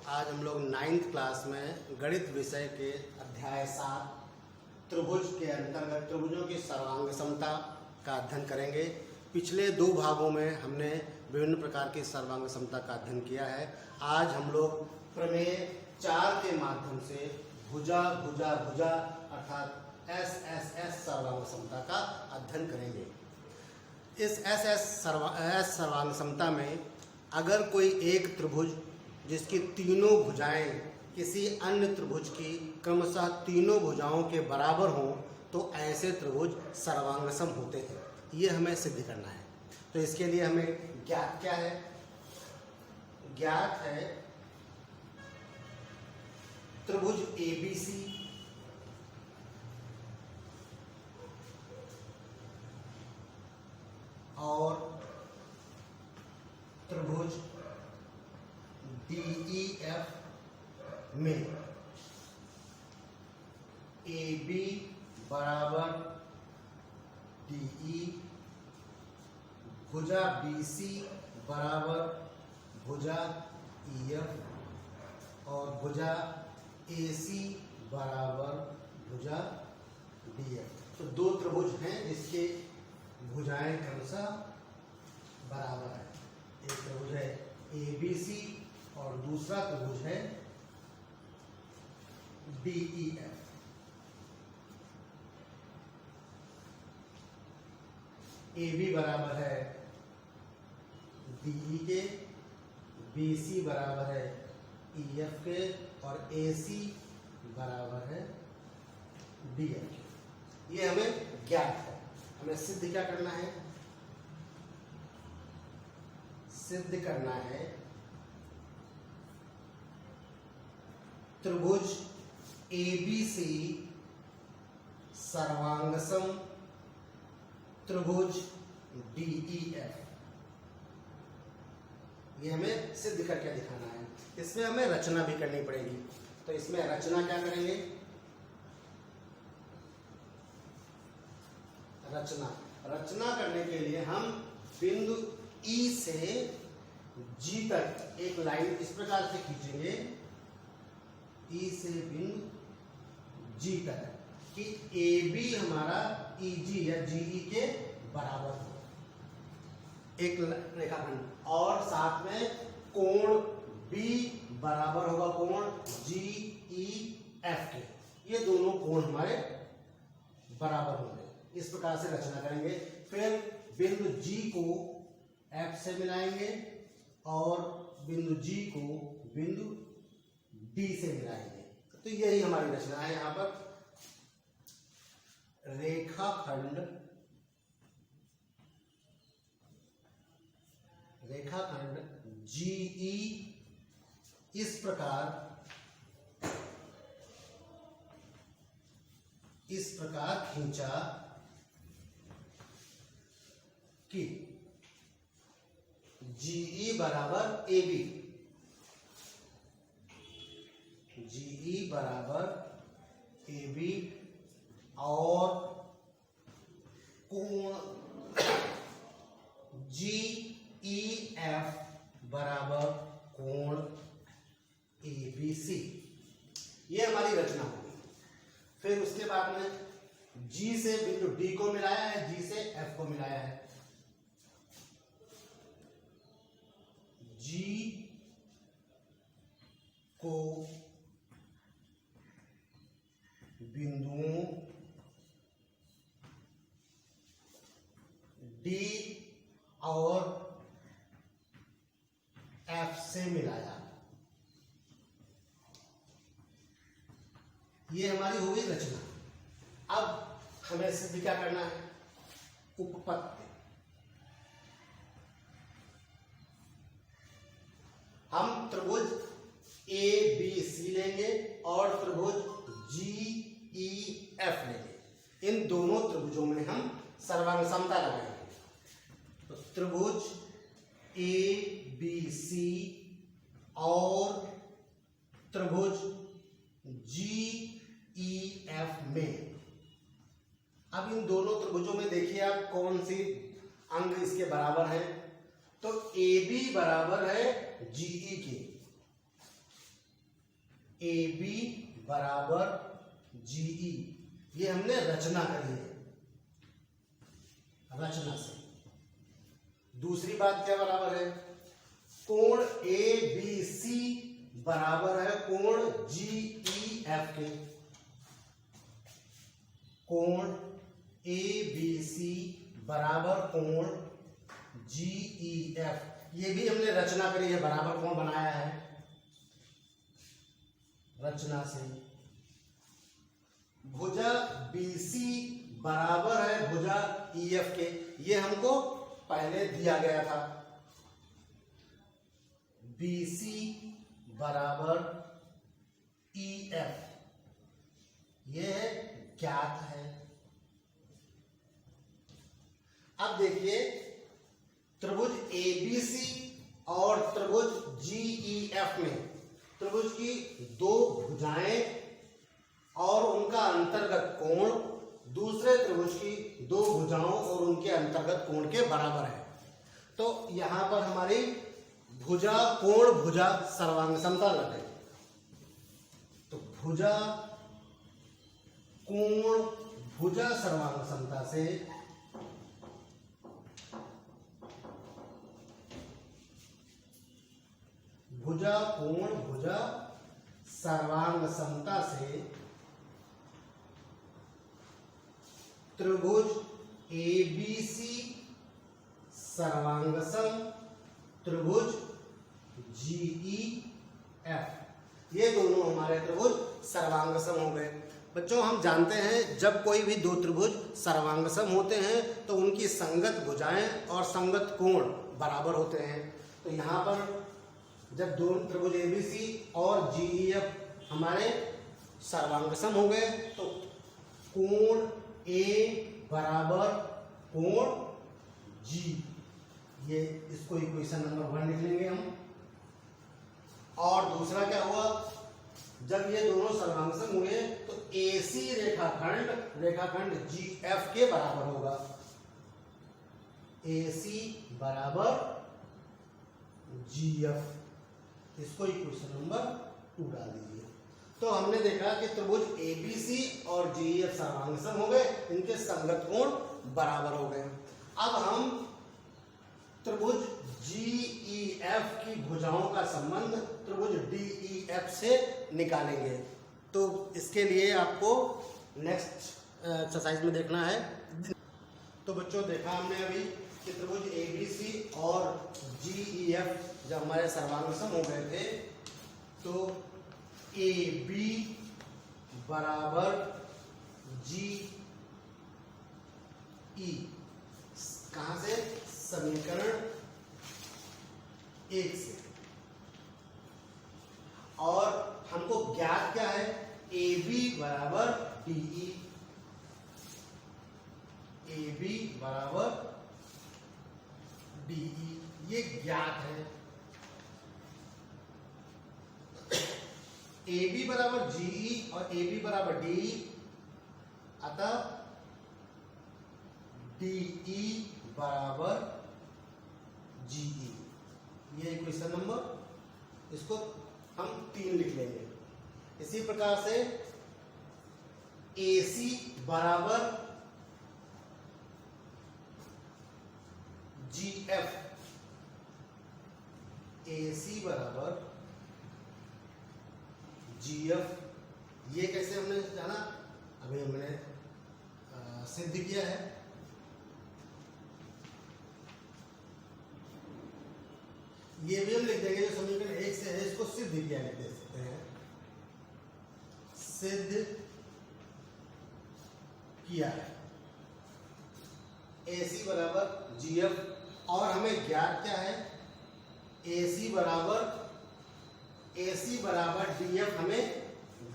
आज हम लोग 9th क्लास में गणित विषय के अध्याय 7 त्रिभुज के अंतर्गत त्रिभुजों की सर्वांग समता का अध्ययन करेंगे। पिछले 2 भागों में हमने विभिन्न प्रकार की सर्वांग समता का अध्ययन किया है। आज हम लोग प्रमेय 4 के माध्यम से भुजा भुजा भुजा अर्थात एस सर्वांग समता का अध्ययन करेंगे। इस एस सर्वांग समता में अगर कोई एक त्रिभुज जिसकी तीनों भुजाएं किसी अन्य त्रिभुज की क्रमशः तीनों भुजाओं के बराबर हों तो ऐसे त्रिभुज सर्वांगसम होते हैं। ये हमें सिद्ध करना है। तो इसके लिए हमें ज्ञात क्या है? ज्ञात है त्रिभुज ABC और त्रिभुज DEF में AB बराबर DE, भुजा BC बराबर भुजा EF और भुजा AC बराबर भुजा DF। तो 2 त्रिभुज हैं जिसके भुजाएं क्रमशः बराबर है। एक त्रिभुज है ABC और दूसरा त्रिभुज है DEF। AB बराबर है DE के, BC बराबर है EF के और AC बराबर है DF के। ये हमें ज्ञात है। हमें सिद्ध क्या करना है? सिद्ध करना है त्रिभुज ABC सर्वांगसम त्रिभुज DEF। ये हमें सिद्ध करके दिखाना है। इसमें हमें रचना भी करनी पड़ेगी। तो इसमें रचना क्या करेंगे? रचना करने के लिए हम बिंदु E से G तक एक लाइन इस प्रकार से खींचेंगे, E से बिंदु G तक, कि AB हमारा EG या GE के बराबर हो, एक रेखाखंड, और साथ में कोण B बराबर होगा कोण GEF के। ये दोनों कोण हमारे बराबर होंगे। इस प्रकार से रचना करेंगे। फिर बिंदु G को F से मिलाएंगे और बिंदु G को बिंदु D से मिलाएंगे। तो यही हमारी रचना है। यहां पर रेखाखंड GE इस प्रकार खींचा कि GE बराबर AB, GE बराबर AB और कोण GEF बराबर कोण ABC। ये हमारी रचना होगी। फिर उसके बाद में G से बिंदु D को मिलाया है, G से F को मिलाया है। G को बिंदुओं D और F से मिलाया। ये हमारी हो गई रचना। अब हमें सिद्ध क्या करना है? उपपत्ति। हम त्रिभुज ABC लेंगे और त्रिभुज GEF लेंगे। इन दोनों त्रिभुजों में हम सर्वांग समता लगाएंगे। तो त्रिभुज ABC और त्रिभुज GEF में, अब इन दोनों त्रिभुजों में देखिए आप कौन सी अंग इसके बराबर है। तो AB बराबर है GE के, ए बी बराबर जीई, ये हमने रचना करी है, रचना से। दूसरी बात क्या बराबर है, कोण ए बी सी बराबर है कोण जीई एफ के। कोण ए बी सी बराबर कोण जीई एफ, ये भी हमने रचना करी है, बराबर कोण बनाया है रचना से। भुजा बीसी बराबर है भुजा ईएफ के, ये हमको पहले दिया गया था। बीसी बराबर ईएफ, ये ज्ञात है। अब देखिए त्रिभुज एबीसी और त्रिभुज जीईएफ में त्रिभुज की दो भुजाएं और उनका अंतर्गत कोण दूसरे त्रिभुज की दो भुजाओं और उनके अंतर्गत कोण के बराबर है। तो यहां पर हमारी भुजा कोण भुजा सर्वांग समता लग गई। तो भुजा कोण भुजा सर्वांग समता से भुजा कोण भुजा सर्वांग समता से त्रिभुज एबीसी सर्वांगसम त्रिभुज जीईएफ, ये दोनों हमारे त्रिभुज सर्वांगसम हो गए। बच्चों हम जानते हैं जब कोई भी दो त्रिभुज सर्वांगसम होते हैं तो उनकी संगत भुजाएं और संगत कोण बराबर होते हैं। तो यहाँ पर जब दो त्रिभुज एबीसी और जीईएफ हमारे सर्वांगसम हो गए तो कोण ए बराबर कोण जी, ये इसको इक्वेशन नंबर 1 लिख लेंगे हम। और दूसरा क्या हुआ, जब ये दोनों सर्वांगसम हुए तो एसी रेखाखंड जीएफ के बराबर होगा। एसी बराबर जीएफ, इसको इक्वेशन नंबर 2 डाल दीजिए। तो हमने देखा कि त्रिभुज एबीसी और जीईएफ सर्वांगसम हो गए, इनके संगत कोण बराबर हो गए। अब हम त्रिभुज जीईएफ की भुजाओं का संबंध त्रिभुज डीईएफ से निकालेंगे। तो इसके लिए आपको नेक्स्ट एक्सरसाइज में देखना है। तो बच्चों देखा हमने अभी कि त्रिभुज एबीसी और जीईएफ जब हमारे सर्वांगसम हो गए थे तो ए बी बराबर जी ई, कहां से, समीकरण 1 से। और हमको ज्ञात क्या है, ए बी बराबर डीई, ए बी बराबर डीई, ये ज्ञात है। ए बी बराबर जीई और ए बी बराबर डीई, अतः डीई बराबर जीई, ये इक्वेशन नंबर, इसको हम 3 लिख लेंगे। इसी प्रकार से AC बराबर GF, AC बराबर GF, ये कैसे हमने जाना, अभी हमने सिद्ध किया है। ये भी हम लिख देंगे, जो समीकरण 1 से है इसको सिद्ध किया लिख दे सकते हैं, सिद्ध किया है। AC बराबर GF और हमें ज्ञात क्या है, AC बराबर DF हमें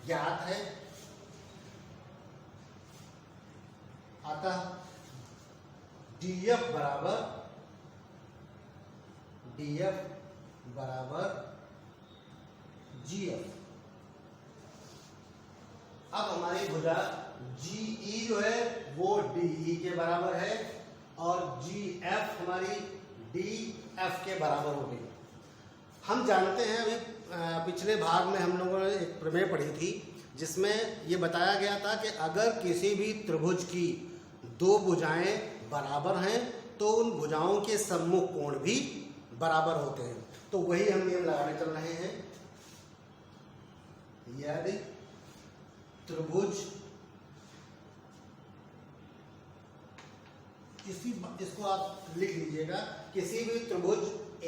ज्ञात है। अतः DF बराबर GF। अब हमारी भुजा GE जो है वो DE के बराबर है और GF हमारी DF के बराबर हो गई। हम जानते हैं अभी पिछले भाग में हम लोगों ने एक प्रमेय पढ़ी थी जिसमें ये बताया गया था कि अगर किसी भी त्रिभुज की दो भुजाएं बराबर हैं तो उन भुजाओं के सम्मुख कोण भी बराबर होते हैं। तो वही हम नियम लगाने चल रहे हैं। यदि त्रिभुज इसको आप लिख लीजिएगा, किसी भी त्रिभुज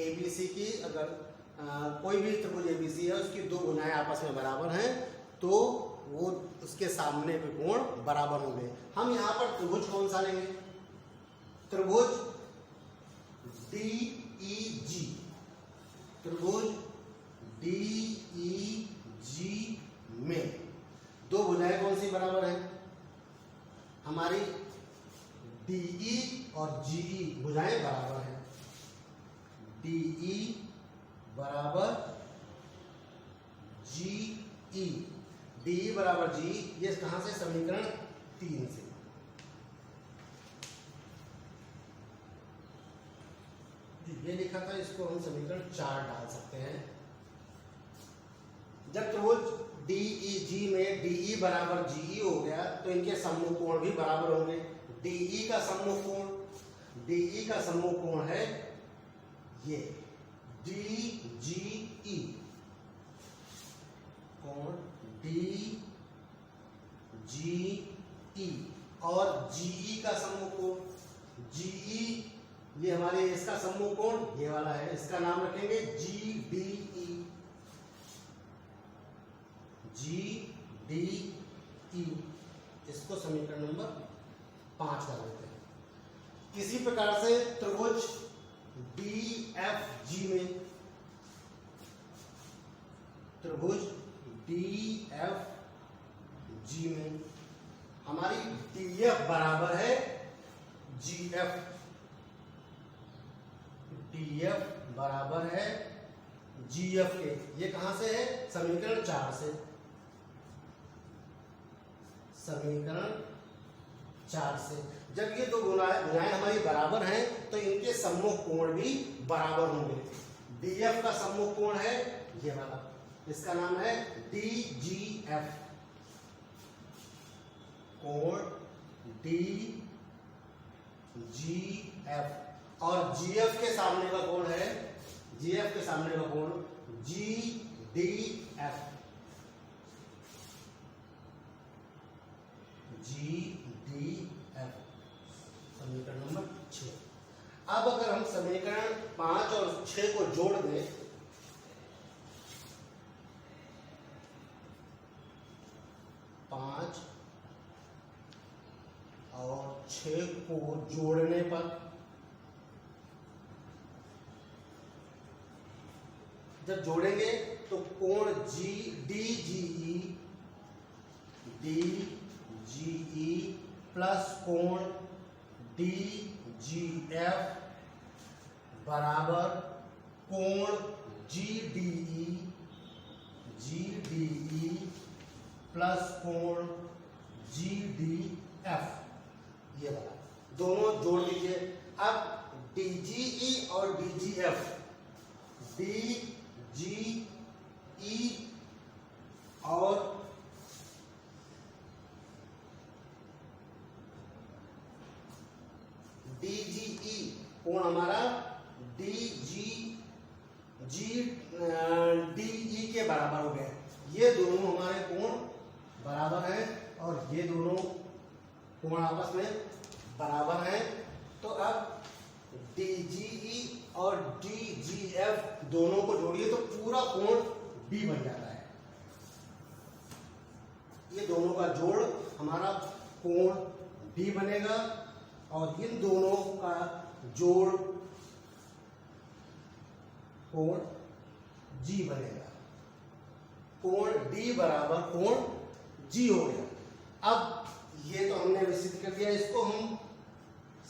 ABC की अगर कोई भी त्रिभुज ABC है उसकी दो भुजाएं आपस में बराबर हैं तो वो उसके सामने के कोण बराबर होंगे। हम यहाँ पर त्रिभुज कौन सा लेंगे? त्रिभुज DEG। त्रिभुज DEG में दो भुजाएं कौन सी बराबर हैं? हमारी DE और GE भुजाएं बराबर हैं। DE बराबर GE, DE बराबर GE, ये कहां से? समीकरण 3 से। ये लिखा था, इसको हम समीकरण 4 डाल सकते हैं। जब त्रिभुज DEG में DE बराबर GE हो गया तो इनके सम्मुख कोण भी बराबर होंगे। DE का सम्मुख कोण है ये DGE, कोण DGE, और GE का सम्मुख कोण GE, ये हमारे इसका सम्मुख कोण ये वाला है, इसका नाम रखेंगे GDE। GDE, इसको समीकरण नंबर 5 कर देते हैं। इसी प्रकार से त्रिभुज DFG में, त्रिभुज DFG में हमारी DF बराबर है GF, DF बराबर है GF के। ये कहां से है? समीकरण 4 से। समीकरण 4 से जब ये दो भुजाएं हमारी बराबर हैं तो इनके सम्मुख कोण भी बराबर होंगे। DF का सम्मुख कोण है ये वाला, इसका नाम है DGF, कोण DGF, और GF के सामने का कोण है, GF के सामने का कोण GDF, GDF, समीकरण नंबर 6। अब अगर हम समीकरण 5 और 6 को जोड़ दें, पांच और 6 को जोड़ने पर जब जोड़ेंगे तो कोण DGE प्लस कोण DGF बराबर कोण GDE प्लस कोण GDF, ये वाला दोनों जोड़ दीजिए। अब DGE और DGF, DGE और DGE कोण हमारा DE के बराबर हो गए। ये दोनों हमारे कोण बराबर हैं और ये दोनों कोण आपस में बराबर हैं। तो अब DGE और DGF दोनों को जोड़िए तो पूरा कोण D बन जाता है। ये दोनों का जोड़ हमारा कोण D बनेगा और इन दोनों का जोड़ कोण G बनेगा। कोण D बराबर कोण G हो गया। अब ये तो हमने विकसित कर दिया, इसको हम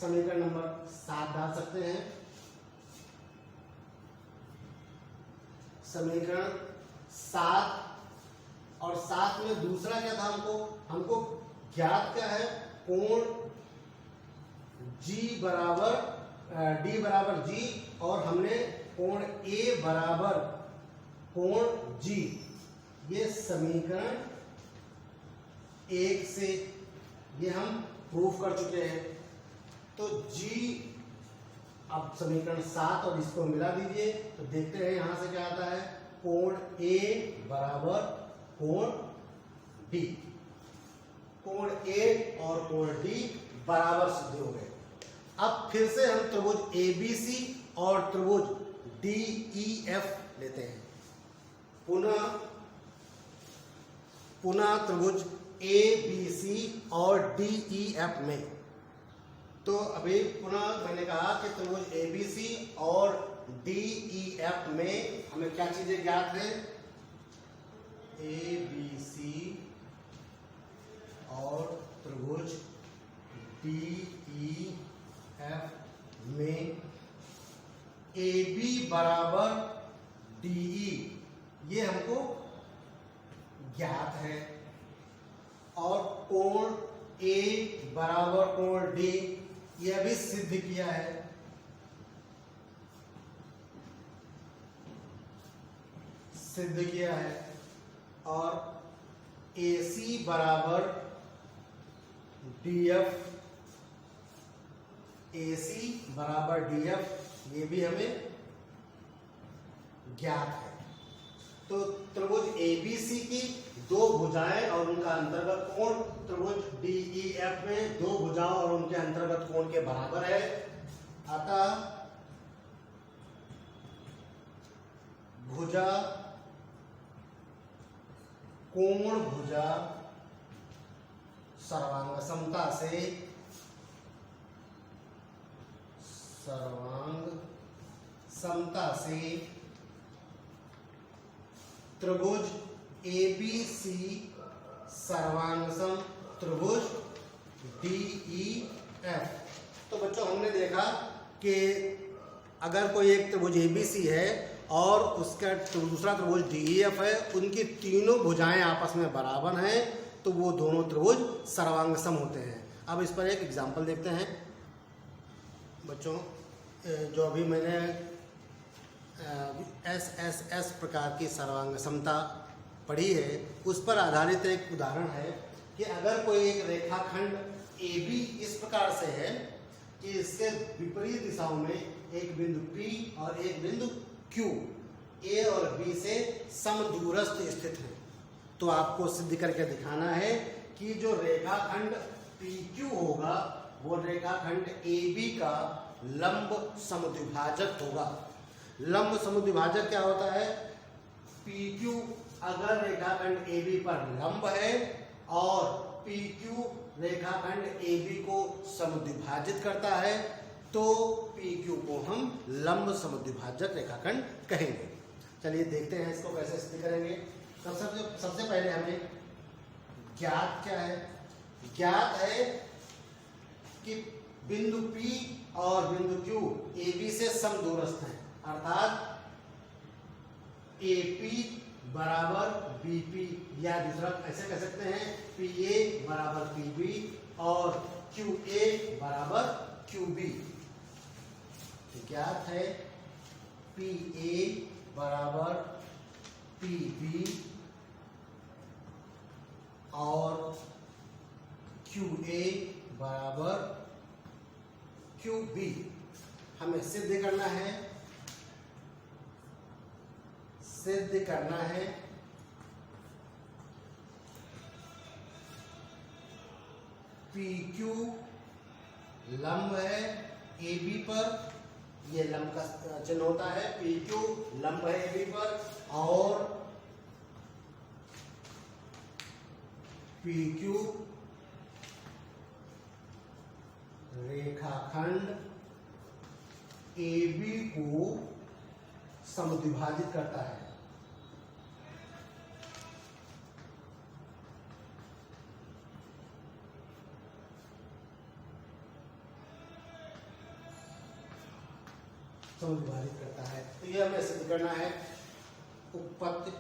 समीकरण नंबर 7 डाल सकते हैं। समीकरण 7 और 7 में दूसरा क्या था? हमको ज्ञात क्या है? कोण G बराबर D बराबर G, और हमने कोण ए बराबर कोण जी, ये समीकरण 1 से ये हम प्रूफ कर चुके हैं। तो जी, अब समीकरण 7 और इसको मिला दीजिए तो देखते हैं यहां से क्या आता है, कोण ए बराबर कोण डी। कोण ए और कोण डी बराबर सिद्ध हो गए। अब फिर से हम त्रिभुज एबीसी और त्रिभुज डीईएफ लेते हैं। पुनः त्रिभुज एबीसी और डीईएफ में, तो अभी पुनः मैंने कहा कि त्रिभुज एबीसी और डीईएफ में हमें क्या चीजें ज्ञात है, एबीसी और त्रिभुज डीईएफ में AB बराबर DE ये हमको ज्ञात है, और कोण A बराबर कोण D यह भी सिद्ध किया है। और AC बराबर DF, AC बराबर DF ये भी हमें ज्ञात है। तो त्रिभुज ABC की दो भुजाएं और उनका अंतर्गत कोण त्रिभुज DEF में दो भुजाओं और उनके अंतर्गत कोण के बराबर है। अतः भुजा कोण भुजा सर्वांग समता से त्रिभुज ABC सर्वांगसम त्रिभुज DEF। तो बच्चों हमने देखा कि अगर कोई एक त्रिभुज ABC है और उसका दूसरा त्रिभुज DEF है, उनकी तीनों भुजाएं आपस में बराबर हैं, तो वो दोनों त्रिभुज सर्वांगसम होते हैं। अब इस पर एक एग्जांपल देखते हैं बच्चों। जो अभी मैंने SSS प्रकार की सर्वांग समता पढ़ी है, उस पर आधारित एक उदाहरण है कि अगर कोई एक रेखाखंड AB इस प्रकार से है कि इसके विपरीत दिशाओं में एक बिंदु P और एक बिंदु Q A और B से समदूरस्थ स्थित है, तो आपको सिद्ध करके दिखाना है कि जो रेखाखंड PQ होगा वो रेखाखंड AB का लंब समद्विभाजक होगा। लंब समद्विभाजक क्या होता है, PQ अगर रेखाखंड AB पर लंब है और PQ रेखाखंड AB को समद्विभाजित करता है, तो PQ को हम लंब समद्विभाजक रेखाखंड कहेंगे। चलिए देखते हैं इसको कैसे सिद्ध करेंगे। तो सबसे पहले हमें ज्ञात क्या है, ज्ञात है कि बिंदु P और बिंदु Q AB से समदूरस्थ हैं, अर्थात AP बराबर BP, या दूसरा ऐसे कह सकते हैं PA बराबर PB और QA बराबर QB। ज्ञात है PA बराबर PB और QA बराबर QB। हमें सिद्ध करना है PQ लंब है AB पर, ये लंब का चिन्ह होता है, PQ लंब है AB पर, और PQ रेखाखंड AB को समद्विभाजित करता है। समद्विभाजित करता है, तो यह हमें सिद्ध करना है। उत्पत्ति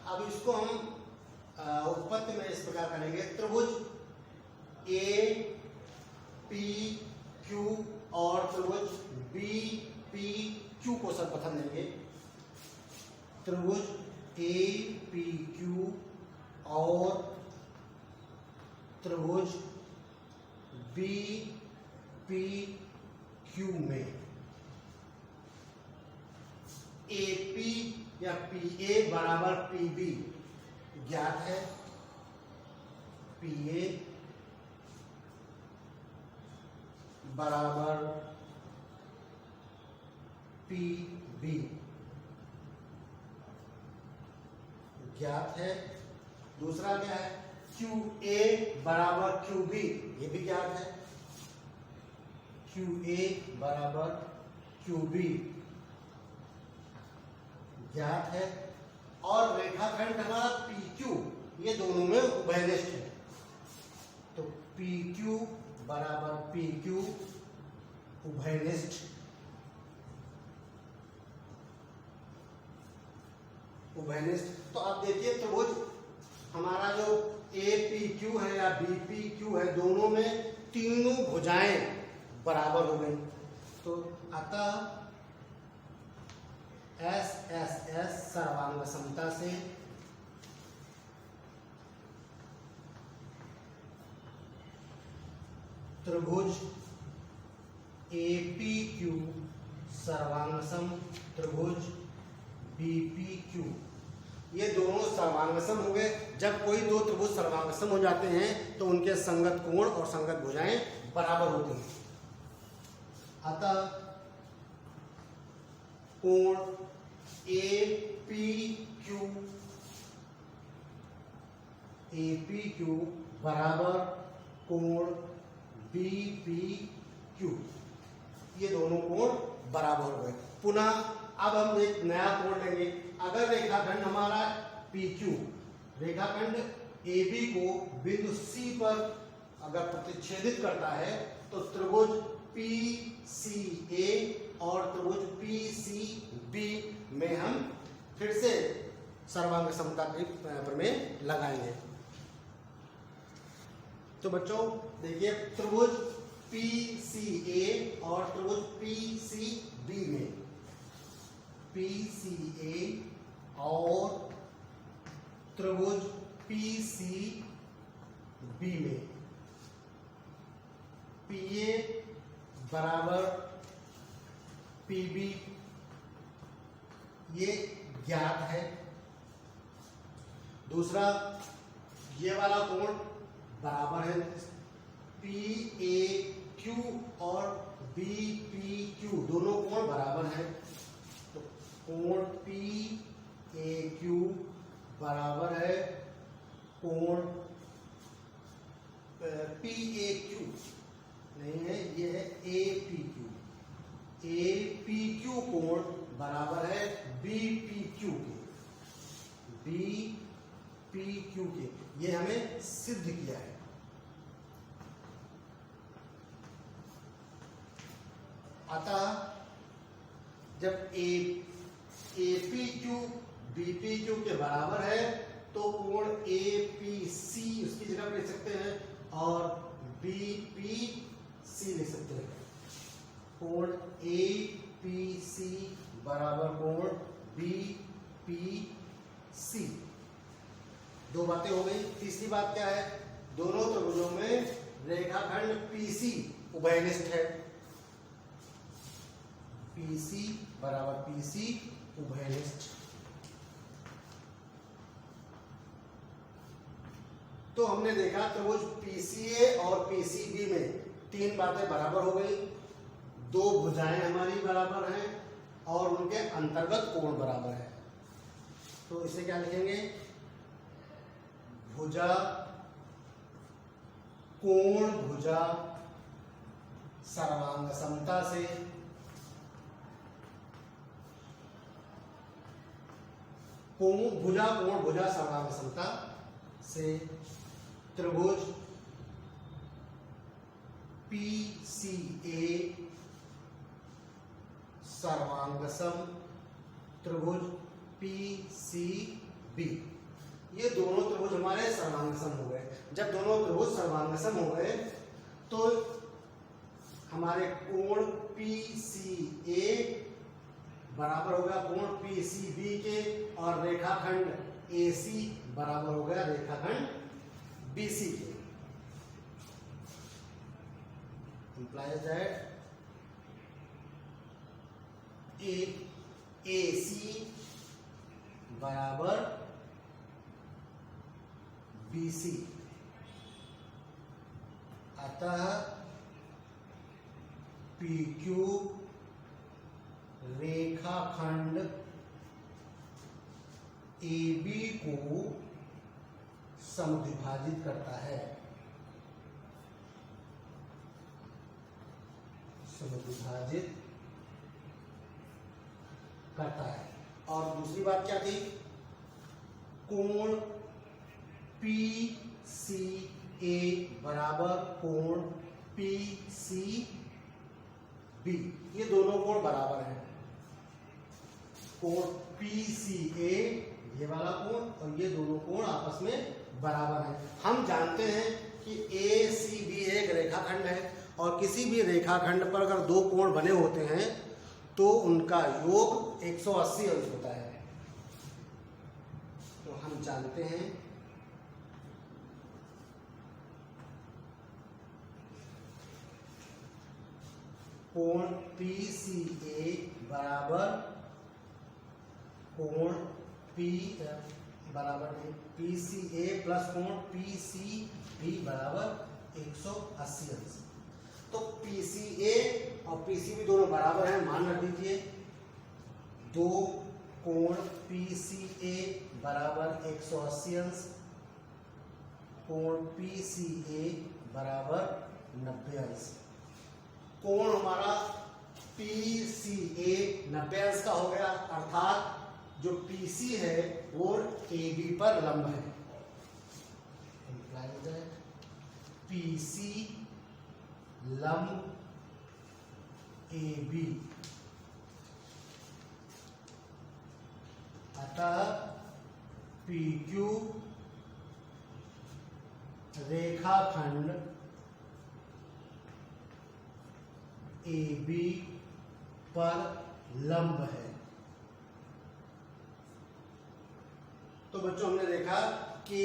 अब इसको हम उत्पत्ति में इस प्रकार करेंगे, त्रिभुज ए पी क्यू और त्रिभुज बी पी क्यू को सर्वप्रथम लेंगे। त्रिभुज ए पी क्यू और त्रिभुज बी पी क्यू में ए पी या पी ए बराबर पी बी ज्ञात है। पी ए बराबर पी बी ज्ञात है। दूसरा क्या है, क्यू ए बराबर क्यू बी, ये भी ज्ञात है। क्यू ए बराबर क्यू बी ज्ञात है। और रेखाखंड हमारा पी क्यू, ये दोनों में उभयनिष्ठ है। तो पी क्यू बराबर पी क्यू उभयनिष्ठ, उभयनिष्ठ। तो आप देखिए त्रिभुज हमारा जो ए पी क्यू है या बी पी क्यू है, दोनों में तीनों भुजाएं बराबर हो गई। तो अतः एस एस एस सर्वांग समता से त्रिभुज ए पी क्यू सर्वांगसम त्रिभुज बी पी क्यू, ये दोनों सर्वांगसम हो गए। जब कोई दो त्रिभुज सर्वांगसम हो जाते हैं तो उनके संगत कोण और संगत भुजाएं बराबर होती हैं। अतः कोण ए पी क्यू बराबर कोण बी पी क्यू, ये दोनों कोण बराबर हो गए। पुनः अब हम एक नया कोण लेंगे। अगर रेखाखंड हमारा पी क्यू रेखाखंड ए बी को बिंदु सी पर अगर प्रतिच्छेदित करता है तो त्रिभुज पी सी ए और त्रिभुज पी सी बी में हम फिर से सर्वांग समता के प्रमेय लगाएंगे। तो बच्चों देखिए, त्रिभुज पी सी ए और त्रिभुज पी सी बी में, पी सी ए और त्रिभुज पी सी बी में पी ए बराबर पी बी, ये ज्ञात है। दूसरा, ये वाला कोण बराबर है पी ए क्यू और बी पी क्यू, दोनों कोण बराबर है। तो कोण पी ए क्यू बराबर है कोण पी ए क्यू नहीं है, ये है A P Q. A P Q कोण बराबर है बी पी क्यू के, बी पी क्यू के, ये हमें सिद्ध किया है। अतः जब A P Q B P Q के बराबर है तो कोण ए पी सी उसकी जगह पे लिख सकते हैं और बी पी सी लिख सकते हैं। कोण ए पी सी बराबर कोण बी पी सी, दो बातें हो गई। तीसरी बात क्या है, दोनों त्रिभुजों में रेखाखंड पीसी उभयनिष्ठ है। पीसी बराबर पीसी उभयनिष्ठ। तो हमने देखा त्रिभुज पीसीए और पीसीबी में तीन बातें बराबर हो गई, दो भुजाएं हमारी बराबर हैं और उनके अंतर्गत कोण बराबर है। तो इसे क्या लिखेंगे, भुजा कोण भुजा सर्वांग समता से भुजा कोण भुजा सर्वांग समता से त्रिभुज पीसीए सर्वांगसम त्रिभुज पीसीबी, ये दोनों त्रिभुज हमारे सर्वांगसम हो गए। जब दोनों त्रिभुज सर्वांगसम हो गए तो हमारे कोण PCA बराबर हो गया कोण PCB के, और रेखाखंड AC बराबर हो गया रेखाखंड BC के। Implies that AC बराबर BC, अतः PQ रेखाखंड AB को समद्विभाजित करता है। समद्विभाजित करता है। और दूसरी बात क्या थी? कोण PCA बराबर कोण PCB, ये दोनों कोण बराबर हैं। कोण PCA ये वाला कोण और ये दोनों कोण आपस में बराबर हैं। हम जानते हैं कि ACB एक रेखाखंड है और किसी भी रेखाखंड पर अगर दो कोण बने होते हैं तो उनका योग 180 अंश होता है। तो हम जानते हैं कोण PCA बराबर कोण PCA प्लस कोण PCB बराबर 180 अंश। तो PCA और PCB दोनों बराबर हैं, मान रख दीजिए। दो कोण PCA बराबर 180 अंश, कोण PCA बराबर 90 अंश। कोण हमारा PCA 90 अंश का हो गया, अर्थात जो PC है वो AB पर लंब है। PC लंब AB, अतः PQ रेखाखंड AB पर लंब है। तो बच्चों हमने देखा कि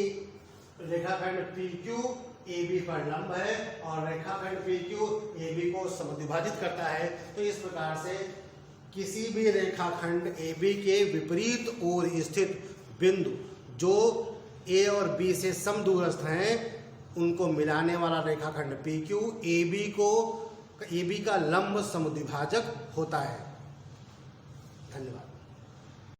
रेखाखंड PQ AB पर लंब है और रेखाखंड PQ AB को समद्विभाजित करता है। तो इस प्रकार से किसी भी रेखाखंड AB के विपरीत ओर स्थित बिंदु जो A और B से समदूरस्थ हैं उनको मिलाने वाला रेखाखंड PQ AB का लंब समद्विभाजक होता है। धन्यवाद।